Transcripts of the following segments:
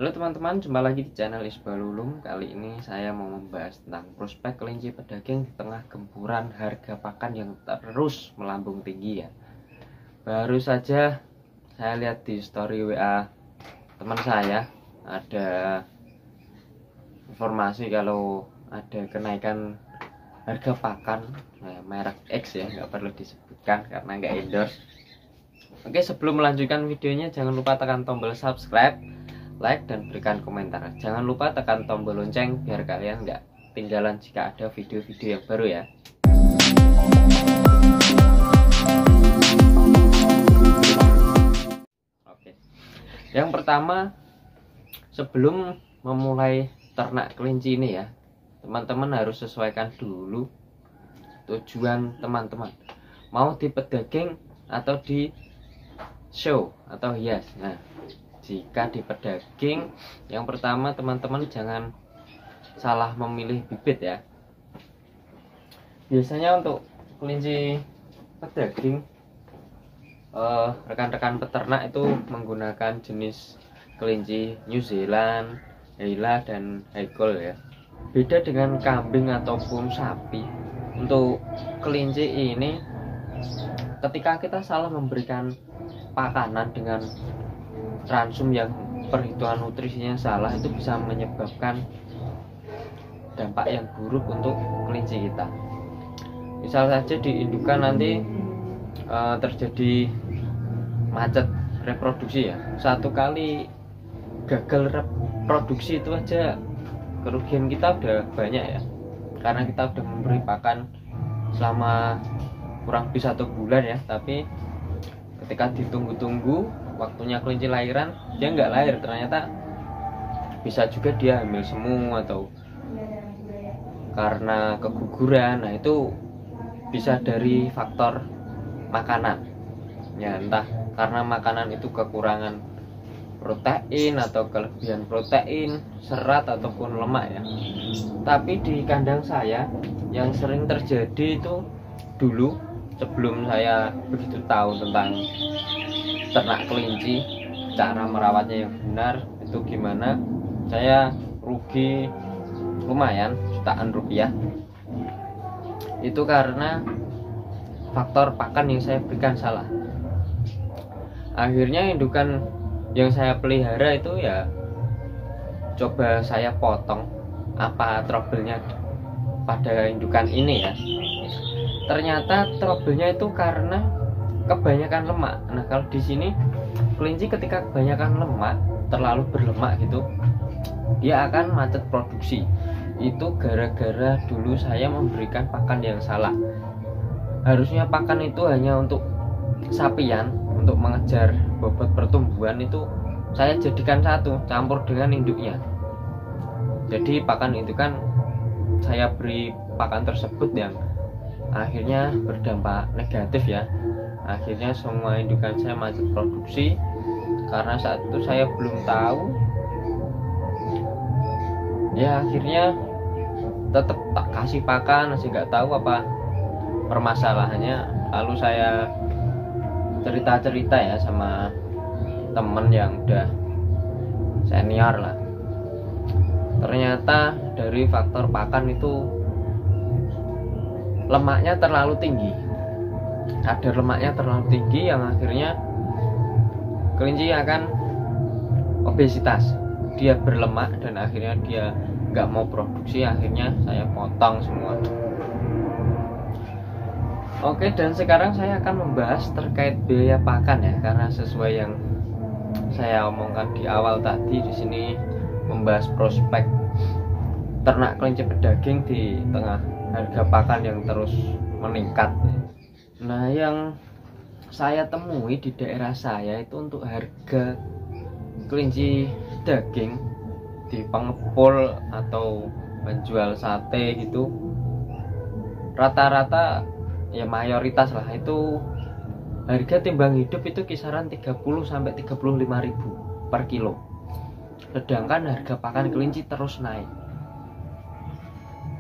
Halo teman-teman, jumpa lagi di channel Isbalulum. Kali ini saya mau membahas tentang prospek kelinci pedaging di tengah gempuran harga pakan yang terus melambung tinggi ya. Baru saja saya lihat di story WA teman saya ada informasi kalau ada kenaikan harga pakan merek X ya, nggak perlu disebutkan karena nggak endorse. Oke, sebelum melanjutkan videonya jangan lupa tekan tombol subscribe, like, dan berikan komentar. Jangan lupa tekan tombol lonceng biar kalian nggak ketinggalan jika ada video-video yang baru ya. Oke, yang pertama, sebelum memulai ternak kelinci ini ya, teman-teman harus sesuaikan dulu tujuan teman-teman, mau di pedaging atau di show atau hias. Nah, jika di pedaging, yang pertama teman-teman jangan salah memilih bibit ya. Biasanya untuk kelinci pedaging, rekan-rekan peternak itu menggunakan jenis kelinci New Zealand, Hyla, dan Haikol ya. Beda dengan kambing ataupun sapi, untuk kelinci ini ketika kita salah memberikan pakanan dengan transum yang perhitungan nutrisinya salah, itu bisa menyebabkan dampak yang buruk untuk kelinci kita. Misal saja di indukan nanti terjadi macet reproduksi ya, satu kali gagal reproduksi itu aja kerugian kita udah banyak ya, karena kita udah memberi pakan selama kurang lebih 1 bulan ya, tapi ketika ditunggu-tunggu waktunya kelinci lahiran, dia nggak lahir, ternyata bisa juga dia hamil semu atau karena keguguran. Nah, itu bisa dari faktor makanan ya, entah karena makanan itu kekurangan protein atau kelebihan protein, serat, ataupun lemak ya. Tapi di kandang saya yang sering terjadi itu, dulu sebelum saya begitu tahu tentang ternak kelinci, cara merawatnya yang benar itu gimana, saya rugi lumayan jutaan rupiah. Itu karena faktor pakan yang saya berikan salah. Akhirnya indukan yang saya pelihara itu ya coba saya potong apa trouble-nya pada indukan ini ya. Ternyata trouble-nya itu karena kebanyakan lemak. Nah, kalau di sini kelinci ketika kebanyakan lemak, terlalu berlemak gitu, dia akan macet produksi. Itu gara-gara dulu saya memberikan pakan yang salah. Harusnya pakan itu hanya untuk sapian, untuk mengejar bobot pertumbuhan, itu saya jadikan satu campur dengan induknya. Jadi pakan itu kan saya beri pakan tersebut yang akhirnya berdampak negatif ya. Akhirnya semua indukan saya macet produksi karena saat itu saya belum tahu ya. Akhirnya tetap tak kasih pakan, masih nggak tahu apa permasalahannya. Lalu saya cerita-cerita ya sama temen yang udah senior lah. Ternyata dari faktor pakan itu lemaknya terlalu tinggi, kadar lemaknya terlalu tinggi yang akhirnya kelinci akan obesitas. Dia berlemak dan akhirnya dia nggak mau produksi. Akhirnya saya potong semua. Oke, dan sekarang saya akan membahas terkait biaya pakan ya, karena sesuai yang saya omongkan di awal tadi, di sini membahas prospek ternak kelinci pedaging di tengah harga pakan yang terus meningkat. Nah, yang saya temui di daerah saya itu untuk harga kelinci daging di pengepul atau penjual sate gitu, rata-rata ya mayoritas lah itu harga timbang hidup itu kisaran 30 sampai 35.000 per kilo. Sedangkan harga pakan kelinci terus naik.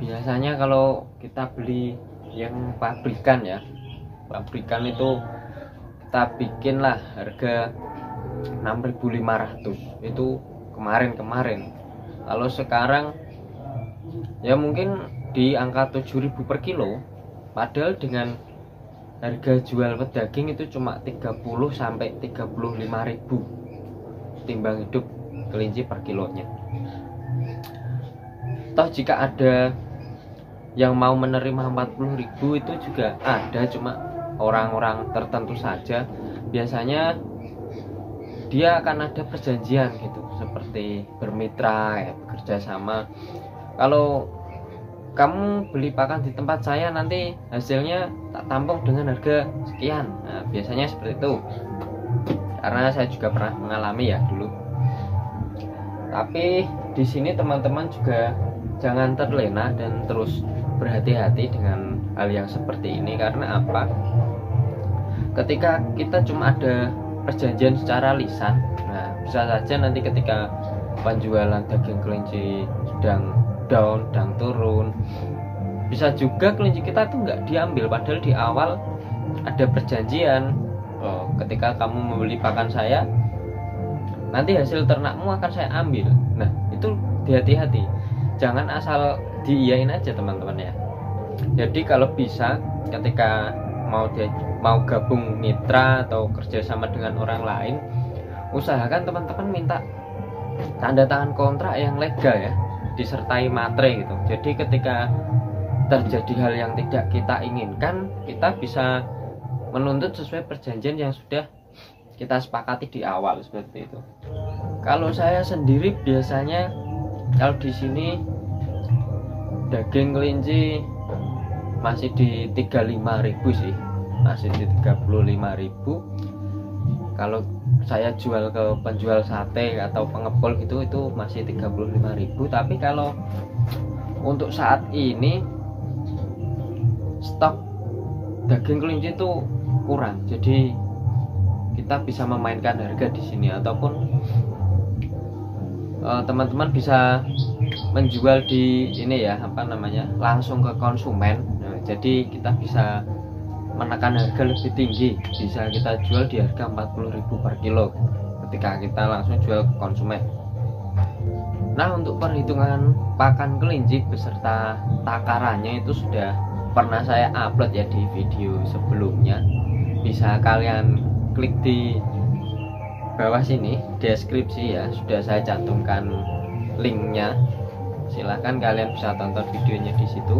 Biasanya kalau kita beli yang pabrikan ya, pabrikan itu kita bikin lah harga 6.500, itu kemarin-kemarin. Kalau sekarang ya mungkin di angka 7.000 per kilo, padahal dengan harga jual pedaging itu cuma 30 sampai 35.000 timbang hidup kelinci per kilonya. Toh jika ada yang mau menerima 40.000 itu juga ada, cuma orang-orang tertentu saja. Biasanya dia akan ada perjanjian gitu, seperti bermitra ya, bekerja sama. Kalau kamu beli pakan di tempat saya, nanti hasilnya tak tampung dengan harga sekian. Nah, biasanya seperti itu, karena saya juga pernah mengalami ya dulu. Tapi di sini teman-teman juga jangan terlena dan terus berhati-hati dengan hal yang seperti ini. Karena apa? Ketika kita cuma ada perjanjian secara lisan, nah bisa saja nanti ketika penjualan daging kelinci sedang down dan turun, bisa juga kelinci kita tuh nggak diambil, padahal di awal ada perjanjian. Ketika kamu membeli pakan saya, nanti hasil ternakmu akan saya ambil. Nah itu hati-hati, jangan asal diiyain aja teman-teman ya. Jadi kalau bisa ketika mau gabung mitra atau kerjasama dengan orang lain, usahakan teman-teman minta tanda tangan kontrak yang legal ya, disertai matre gitu. Jadi ketika terjadi hal yang tidak kita inginkan, kita bisa menuntut sesuai perjanjian yang sudah kita sepakati di awal, seperti itu. Kalau saya sendiri biasanya kalau di sini daging kelinci masih di 35.000 sih, masih di 35.000. Kalau saya jual ke penjual sate atau pengepul gitu itu masih 35.000. Tapi kalau untuk saat ini stok daging kelinci itu kurang, jadi kita bisa memainkan harga di sini, ataupun teman-teman bisa menjual di ini ya, apa namanya, langsung ke konsumen. Nah, jadi kita bisa menekan harga lebih tinggi, bisa kita jual di harga 40.000 per kilo ketika kita langsung jual ke konsumen. Nah untuk perhitungan pakan kelinci beserta takarannya itu sudah pernah saya upload ya di video sebelumnya, bisa kalian klik di bawah sini deskripsi ya, sudah saya cantumkan linknya, silahkan kalian bisa tonton videonya di situ.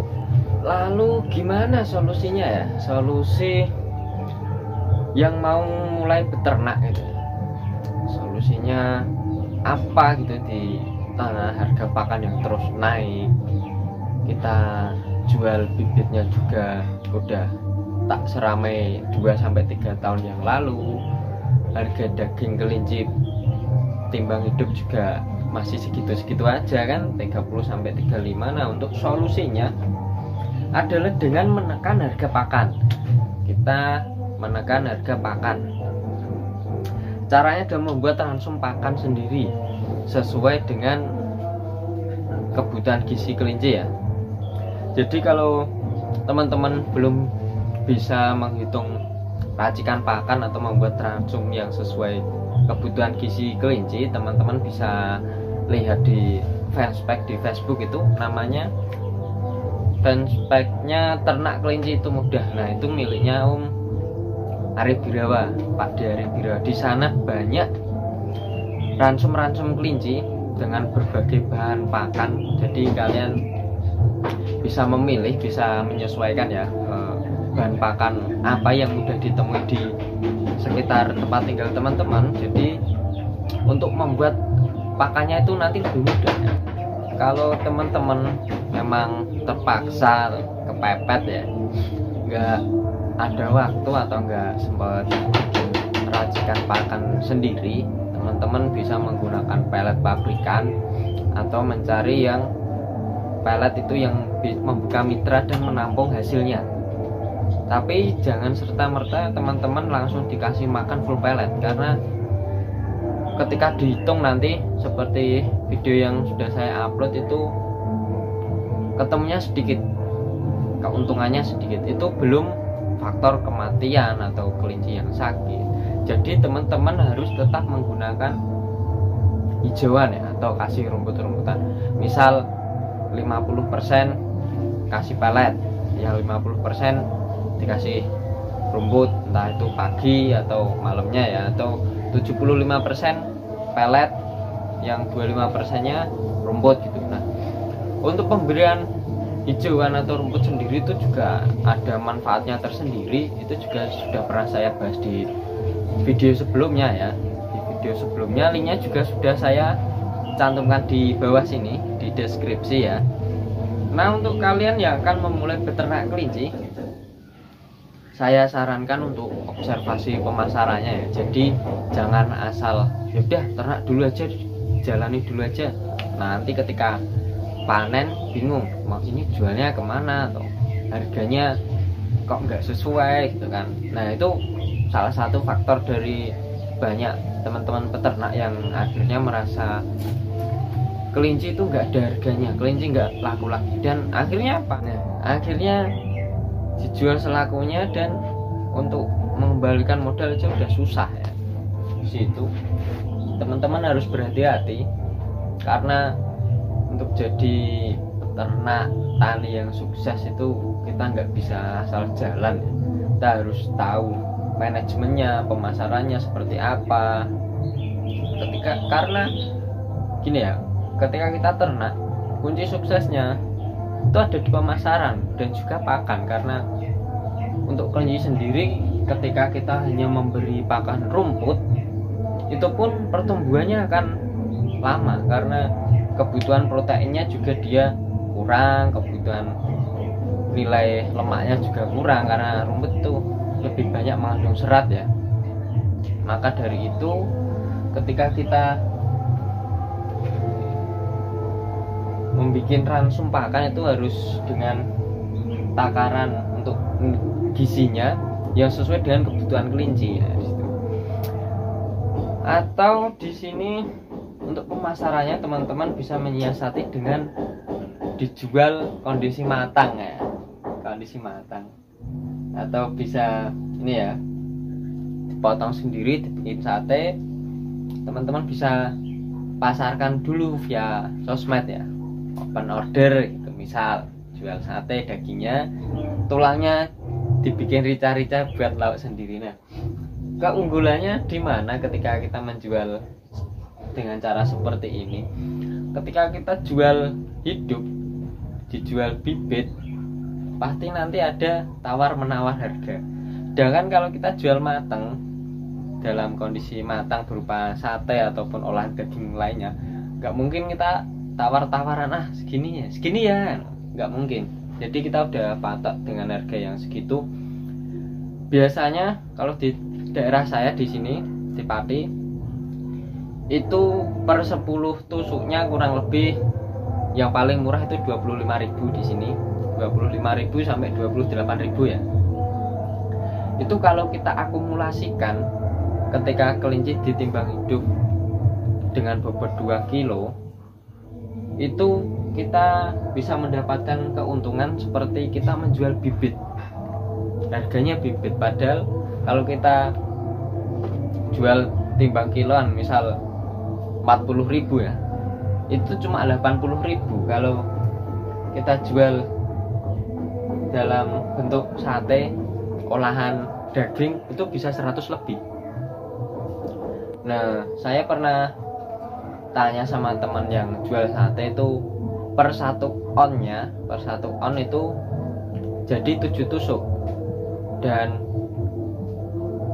Lalu gimana solusinya ya, solusi yang mau mulai beternak gitu, solusinya apa gitu di tengah harga pakan yang terus naik. Kita jual bibitnya juga udah tak seramai 2-3 tahun yang lalu. Harga daging kelinci timbang hidup juga masih segitu-segitu aja kan, 30-35. Nah untuk solusinya adalah dengan menekan harga pakan. Kita menekan harga pakan, caranya adalah membuat ransum pakan sendiri sesuai dengan kebutuhan gizi kelinci ya. Jadi kalau teman-teman belum bisa menghitung racikan pakan atau membuat ransum yang sesuai kebutuhan gizi kelinci, teman-teman bisa lihat di fanspage di Facebook, itu namanya fanspage-nya Ternak Kelinci Itu Mudah. Nah itu miliknya Om Arif Birawa, Pak D Arif Birawa. Di sana banyak ransum-ransum kelinci dengan berbagai bahan pakan, jadi kalian bisa memilih, bisa menyesuaikan ya bahan pakan apa yang mudah ditemui di sekitar tempat tinggal teman-teman. Jadi untuk membuat pakannya itu nanti lebih mudah ya. Kalau teman-teman memang terpaksa kepepet ya, nggak ada waktu atau nggak sempat bikin racikan pakan sendiri, teman-teman bisa menggunakan pelet pabrikan atau mencari yang pelet itu yang membuka mitra dan menampung hasilnya. Tapi jangan serta-merta teman-teman langsung dikasih makan full pelet, karena ketika dihitung nanti seperti video yang sudah saya upload itu ketemunya sedikit, keuntungannya sedikit. Itu belum faktor kematian atau kelinci yang sakit. Jadi teman-teman harus tetap menggunakan hijauan ya, atau kasih rumput-rumputan. Misal 50% kasih pelet, ya 50% dikasih rumput, entah itu pagi atau malamnya ya, atau 75% pelet, yang 25%-nya rumput gitu. Nah, untuk pemberian hijauan atau rumput sendiri itu juga ada manfaatnya tersendiri. Itu juga sudah pernah saya bahas di video sebelumnya ya. Di video sebelumnya, linknya juga sudah saya cantumkan di bawah sini di deskripsi ya. Nah, untuk kalian yang akan memulai beternak kelinci, saya sarankan untuk observasi pemasarannya ya. Jadi jangan asal ya udah ternak dulu aja, jalani dulu aja. Nah, nanti ketika panen bingung mau ini jualnya kemana atau harganya kok nggak sesuai gitu kan. Nah, itu salah satu faktor dari banyak teman-teman peternak yang akhirnya merasa kelinci itu nggak ada harganya, kelinci nggak laku lagi, dan akhirnya apa? Nah, akhirnya dijual selakunya, dan untuk mengembalikan modal aja udah susah ya. Di situ teman-teman harus berhati-hati, karena untuk jadi peternak tani yang sukses itu kita nggak bisa asal jalan ya. Kita harus tahu manajemennya, pemasarannya seperti apa. Karena gini ya, ketika kita ternak, kunci suksesnya itu ada di pemasaran dan juga pakan. Karena untuk kelinci sendiri, ketika kita hanya memberi pakan rumput, itu pun pertumbuhannya akan lama, karena kebutuhan proteinnya juga dia kurang, kebutuhan nilai lemaknya juga kurang, karena rumput itu lebih banyak mengandung serat ya. Maka dari itu, ketika kita membuat ransum pakan itu harus dengan takaran untuk gizinya yang sesuai dengan kebutuhan kelinci ya, atau di sini untuk pemasarannya teman-teman bisa menyiasati dengan dijual kondisi matang ya, kondisi matang, atau bisa ini ya, dipotong sendiri, dibikin sate. Teman-teman bisa pasarkan dulu via sosmed ya, open order gitu. Misal jual sate, dagingnya, tulangnya dibikin rica-rica buat lauk sendiri. Nah, keunggulannya di mana ketika kita menjual dengan cara seperti ini? Ketika kita jual hidup, dijual bibit, pasti nanti ada tawar-menawar harga. Sedangkan kalau kita jual matang, dalam kondisi matang berupa sate ataupun olahan daging lainnya, nggak mungkin kita tawar-tawaran segini ya, nggak mungkin. Jadi kita udah patok dengan harga yang segitu. Biasanya kalau di daerah saya di sini di Pati, itu per 10 tusuknya kurang lebih yang paling murah itu 25.000 di sini, 25.000 sampai 28.000 ya. Itu kalau kita akumulasikan, ketika kelinci ditimbang hidup dengan bobot 2 kilo, itu kita bisa mendapatkan keuntungan seperti kita menjual bibit. Harganya bibit, padahal kalau kita jual timbang kiloan misal 40.000 ya, itu cuma 80.000. Kalau kita jual dalam bentuk sate, olahan daging, itu bisa 100 lebih. Nah, saya pernah tanya sama teman yang jual sate itu, per 1 on itu jadi 7 tusuk, dan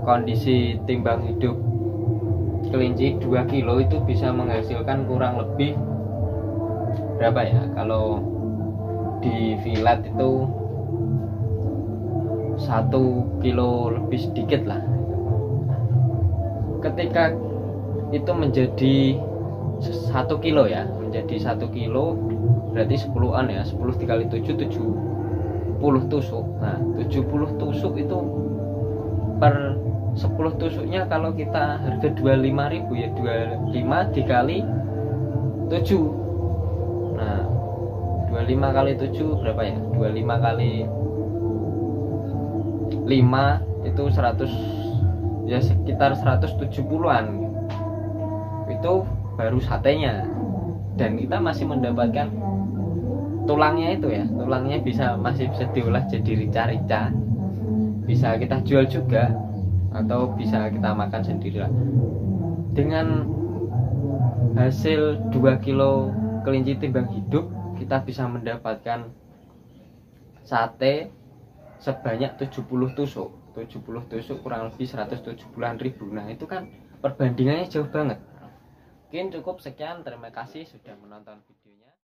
kondisi timbang hidup kelinci 2 kilo itu bisa menghasilkan kurang lebih berapa ya, kalau di filet itu 1 kilo lebih sedikit lah. Ketika itu menjadi 1 kilo ya, menjadi 1 kilo berarti 10 on ya, 10 dikali 7, 70 tusuk. Nah, 70 tusuk itu per 10 tusuknya kalau kita harga 25.000 ya, 25 dikali 7. Nah, 25 kali 7 berapa ya? 25 kali 5 itu 100 ya, sekitar 170-an. Itu baru satenya. dan kita masih mendapatkan tulangnya itu ya, tulangnya masih bisa diolah jadi rica-rica, bisa kita jual juga atau bisa kita makan sendiri lah. Dengan hasil 2 kilo kelinci timbang hidup, kita bisa mendapatkan sate sebanyak 70 tusuk kurang lebih 170.000. Nah itu kan perbandingannya jauh banget. Mungkin cukup sekian, terima kasih sudah menonton video.